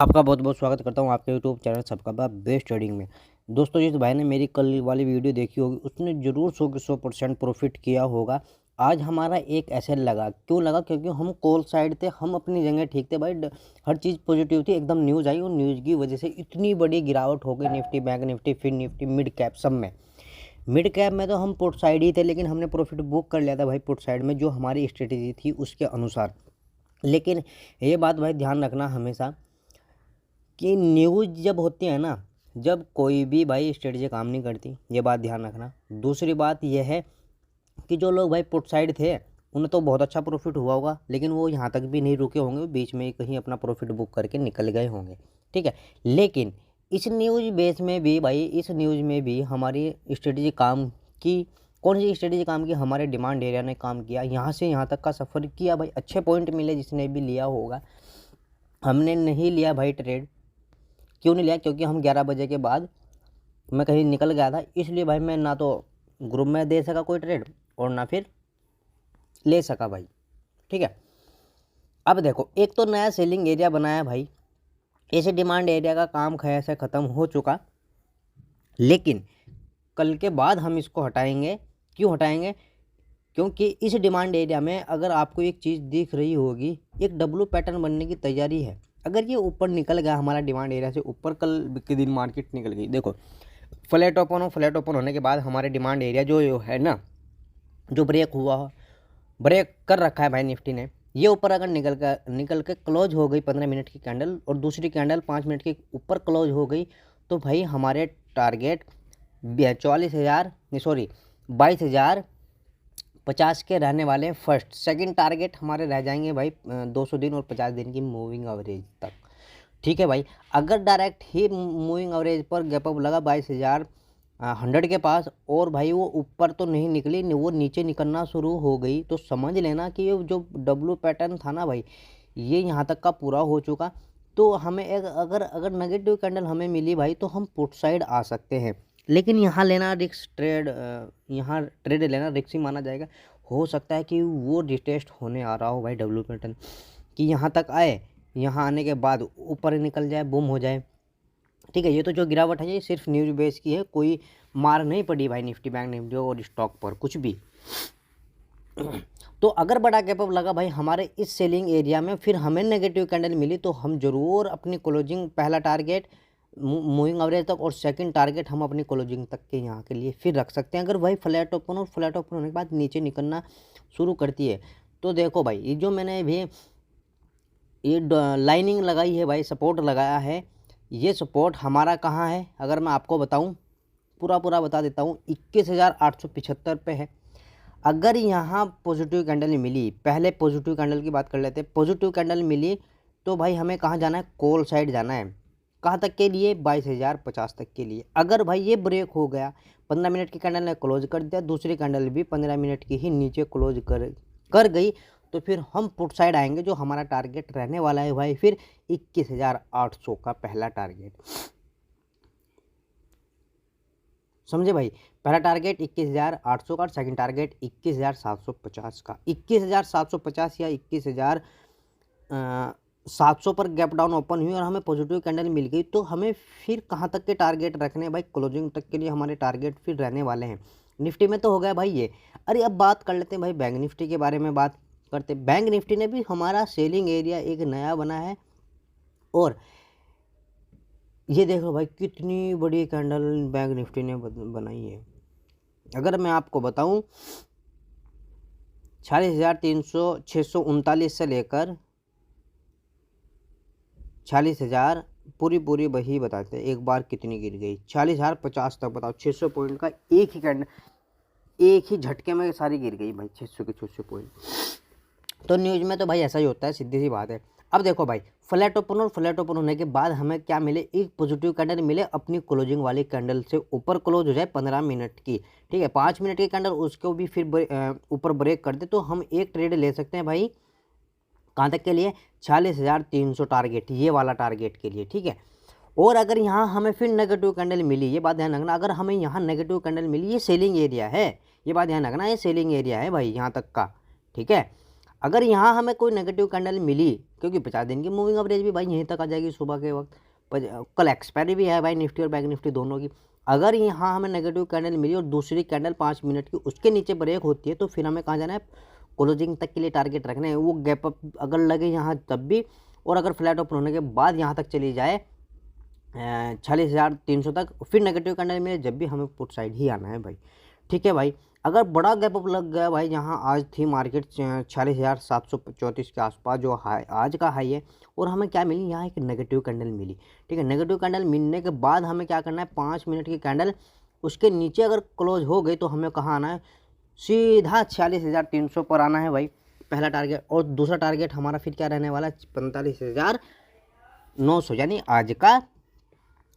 आपका बहुत बहुत स्वागत करता हूँ आपके यूट्यूब चैनल सबका बा बेस्ट ट्रेडिंग में। दोस्तों, जिस भाई ने मेरी कल वाली वीडियो देखी होगी उसने ज़रूर 100% प्रॉफिट किया होगा। आज हमारा एक ऐसे लगा, क्यों लगा? क्योंकि हम कॉल साइड थे, हम अपनी जगह ठीक थे भाई। हर चीज़ पॉजिटिव थी, एकदम न्यूज़ आई और न्यूज़ की वजह से इतनी बड़ी गिरावट हो गई निफ्टी, बैंक निफ्टी, फिर निफ्टी, मिड कैप सब में। मिड कैप में तो हम पुट साइड ही थे, लेकिन हमने प्रॉफिट बुक कर लिया था भाई पुट साइड में, जो हमारी स्ट्रेटेजी थी उसके अनुसार। लेकिन ये बात भाई ध्यान रखना हमेशा कि न्यूज़ जब होती है ना, जब कोई भी भाई स्ट्रेटजी काम नहीं करती, ये बात ध्यान रखना। दूसरी बात यह है कि जो लोग भाई पुट साइड थे उन्हें तो बहुत अच्छा प्रॉफिट हुआ होगा, लेकिन वो यहाँ तक भी नहीं रुके होंगे, बीच में ही कहीं अपना प्रॉफिट बुक करके निकल गए होंगे, ठीक है। लेकिन इस न्यूज़ बेस में भी भाई, इस न्यूज़ में भी हमारी स्ट्रेटजी काम की। कौन सी स्ट्रेटजी काम की? हमारे डिमांड एरिया ने काम किया, यहाँ से यहाँ तक का सफ़र किया भाई। अच्छे पॉइंट मिले जिसने भी लिया होगा। हमने नहीं लिया भाई ट्रेड। क्यों नहीं लिया? क्योंकि हम 11 बजे के बाद मैं कहीं निकल गया था, इसलिए भाई मैं ना तो ग्रुप में दे सका कोई ट्रेड और ना फिर ले सका भाई, ठीक है। अब देखो, एक तो नया सेलिंग एरिया बनाया भाई, ऐसे डिमांड एरिया का काम खैर से ख़त्म हो चुका, लेकिन कल के बाद हम इसको हटाएंगे। क्यों हटाएंगे? क्योंकि इस डिमांड एरिया में अगर आपको एक चीज़ दिख रही होगी, एक डब्लू पैटर्न बनने की तैयारी है। अगर ये ऊपर निकल गया हमारा डिमांड एरिया से ऊपर, कल के दिन मार्केट निकल गई, देखो फ्लैट ओपन होने के बाद हमारे डिमांड एरिया जो है ना, जो ब्रेक कर रखा है भाई निफ्टी ने, ये ऊपर अगर निकल के क्लोज हो गई 15 मिनट की कैंडल और दूसरी कैंडल 5 मिनट के ऊपर क्लोज हो गई, तो भाई हमारे टारगेट 22,050 के रहने वाले। फर्स्ट सेकंड टारगेट हमारे रह जाएंगे भाई 200 दिन और 50 दिन की मूविंग एवरेज तक, ठीक है भाई। अगर डायरेक्ट ही मूविंग एवरेज पर गैप अप लगा 22,100 के पास और भाई वो ऊपर तो नहीं निकली, वो नीचे निकलना शुरू हो गई, तो समझ लेना कि ये जो डब्लू पैटर्न था ना भाई, ये यहाँ तक का पूरा हो चुका। तो हमें एक अगर नेगेटिव कैंडल हमें मिली भाई, तो हम पुट साइड आ सकते हैं। लेकिन यहाँ लेना रिस्क ट्रेड, यहाँ ट्रेड लेना रिस्क ही माना जाएगा। हो सकता है कि वो डिटेस्ट होने आ रहा हो भाई डब्लू पैटर्न, कि यहाँ तक आए, यहाँ आने के बाद ऊपर निकल जाए, बूम हो जाए, ठीक है। ये तो जो गिरावट है ये सिर्फ न्यूज़ बेस की है, कोई मार नहीं पड़ी भाई निफ्टी, बैंक निफ्टी और स्टॉक पर कुछ भी। तो अगर बड़ा गैप अप लगा भाई हमारे इस सेलिंग एरिया में, फिर हमें नेगेटिव कैंडल मिली, तो हम ज़रूर अपनी क्लोजिंग, पहला टारगेट मूविंग एवरेज तक और सेकंड टारगेट हम अपनी क्लोजिंग तक के यहाँ के लिए फिर रख सकते हैं। अगर भाई फ्लैट ओपन होने के बाद नीचे निकलना शुरू करती है, तो देखो भाई, ये जो मैंने भी ये लाइनिंग लगाई है भाई, सपोर्ट लगाया है, ये सपोर्ट हमारा कहाँ है? अगर मैं आपको बताऊं, पूरा बता देता हूं, 21,875 पे है। अगर यहाँ पॉजिटिव कैंडल मिली, पहले पॉजिटिव कैंडल की बात कर लेते हैं, पॉजिटिव कैंडल मिली तो भाई हमें कहाँ जाना है? कॉल साइड जाना है। कहाँ तक के लिए? 22,050 तक के लिए। अगर भाई ये ब्रेक हो गया, 15 मिनट की कैंडल ने क्लोज कर दिया, दूसरी कैंडल भी 15 मिनट की ही नीचे क्लोज कर गई, तो फिर हम पुट साइड आएंगे, जो हमारा टारगेट रहने वाला है भाई फिर 21,800 का पहला टारगेट। समझे भाई? पहला टारगेट 21,800 का और सेकंड टारगेट 21,750 का। 21,750 या 21,700 पर गैप डाउन ओपन हुई और हमें पॉजिटिव कैंडल मिल गई, तो हमें फिर कहाँ तक के टारगेट रखने हैं भाई? क्लोजिंग तक के लिए हमारे टारगेट फिर रहने वाले हैं। निफ्टी में तो हो गया भाई ये। अरे अब बात कर लेते हैं भाई बैंक निफ्टी के बारे में, बात करते। बैंक निफ्टी ने भी हमारा सेलिंग एरिया एक नया बना है, और ये देखो भाई कितनी बड़ी कैंडल बैंक निफ्टी ने बनाई है। अगर मैं आपको बताऊं, 46,639 से लेकर 46,000 पूरी वही बताते हैं एक बार कितनी गिर गई, 40,050 तक। बताओ, 600 पॉइंट का एक ही कैंडल, एक ही झटके में सारी गिर गई भाई, 600 के 600 पॉइंट। तो न्यूज़ में तो भाई ऐसा ही होता है, सीधी सी बात है। अब देखो भाई, फ्लैट ओपन होने के बाद हमें क्या मिले? एक पॉजिटिव कैंडल मिले, अपनी क्लोजिंग वाली कैंडल से ऊपर क्लोज हो जाए 15 मिनट की, ठीक है। 5 मिनट की कैंडल उसको भी फिर ऊपर ब्रेक कर दे, तो हम एक ट्रेड ले सकते हैं भाई। कहाँ तक के लिए? 40,300 टारगेट, ये वाला टारगेट के लिए, ठीक है। और अगर यहाँ हमें फिर नेगेटिव कैंडल मिली, ये बात ध्यान रखना, अगर हमें यहाँ नेगेटिव कैंडल मिली, ये सेलिंग एरिया है, ये बात ध्यान रखना, ये सेलिंग एरिया है भाई यहाँ तक का, ठीक है। अगर यहाँ हमें कोई नेगेटिव कैंडल मिली, क्योंकि 50 दिन की मूविंग एवरेज भी भाई यहीं तक आ जाएगी सुबह के वक्त, कल एक्सपायरी भी है भाई निफ्टी और बैंक निफ्टी दोनों की। अगर यहाँ हमें नेगेटिव कैंडल मिली और दूसरी कैंडल 5 मिनट की उसके नीचे ब्रेक होती है, तो फिर हमें कहाँ जाना है, क्लोजिंग तक के लिए टारगेट रखना है। वो गैप अप अगर लगे यहाँ तब भी, और अगर फ्लैट ओपन होने के बाद यहाँ तक चली जाए 46,300 तक, फिर नेगेटिव कैंडल मिले, जब भी हमें पुट साइड ही आना है भाई। ठीक है भाई। अगर बड़ा गैप अप लग गया भाई, जहाँ आज थी मार्केट 46,734 के आसपास जो हाई आज का हाई है, और हमें क्या मिली, यहाँ एक नेगेटिव कैंडल मिली। ठीक है, नेगेटिव कैंडल मिलने के बाद हमें क्या करना है, 5 मिनट की कैंडल उसके नीचे अगर क्लोज हो गई, तो हमें कहाँ आना है, सीधा 46,300 पर आना है भाई, पहला टारगेट। और दूसरा टारगेट हमारा फिर क्या रहने वाला है, 45,900, यानी आज का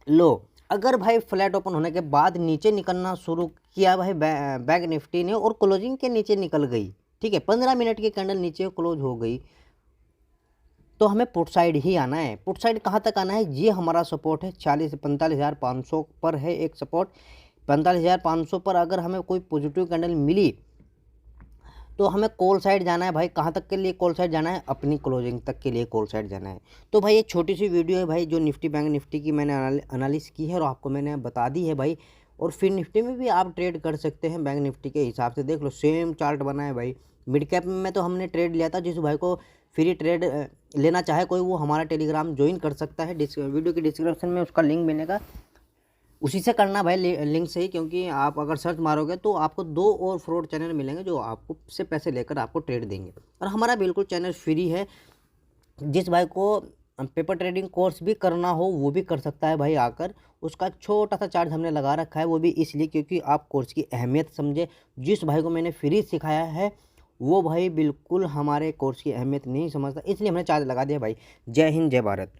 लो। अगर भाई फ्लैट ओपन होने के बाद नीचे निकलना शुरू किया भाई बैंक निफ्टी ने, और क्लोजिंग के नीचे निकल गई, ठीक है, 15 मिनट की कैंडल नीचे क्लोज हो गई, तो हमें पुट साइड ही आना है। पुट साइड कहाँ तक आना है, ये हमारा सपोर्ट है 45,500 पर है एक सपोर्ट। 45,500 पर अगर हमें कोई पॉजिटिव कैंडल मिली, तो हमें कॉल साइड जाना है भाई। कहाँ तक के लिए कॉल साइड जाना है, अपनी क्लोजिंग तक के लिए कॉल साइड जाना है। तो भाई ये छोटी सी वीडियो है भाई, जो निफ्टी बैंक निफ्टी की मैंने एनालिसिस की है और आपको मैंने बता दी है भाई। और फिर निफ्टी में भी आप ट्रेड कर सकते हैं बैंक निफ्टी के हिसाब से, देख लो सेम चार्ट बना है भाई। मिड कैप में तो हमने ट्रेड लिया था, जिस भाई को फ्री ट्रेड लेना चाहे कोई, वो हमारा टेलीग्राम ज्वाइन कर सकता है, वीडियो की डिस्क्रिप्शन में उसका लिंक मिलेगा, उसी से करना भाई, लिंक से ही। क्योंकि आप अगर सर्च मारोगे तो आपको 2 और फ्रॉड चैनल मिलेंगे जो आपको से पैसे लेकर आपको ट्रेड देंगे, और हमारा बिल्कुल चैनल फ्री है। जिस भाई को पेपर ट्रेडिंग कोर्स भी करना हो वो भी कर सकता है भाई आकर। उसका छोटा सा चार्ज हमने लगा रखा है, वो भी इसलिए क्योंकि आप कोर्स की अहमियत समझे। जिस भाई को मैंने फ्री सिखाया है वो भाई बिल्कुल हमारे कोर्स की अहमियत नहीं समझता, इसलिए हमने चार्ज लगा दिया भाई। जय हिंद, जय भारत।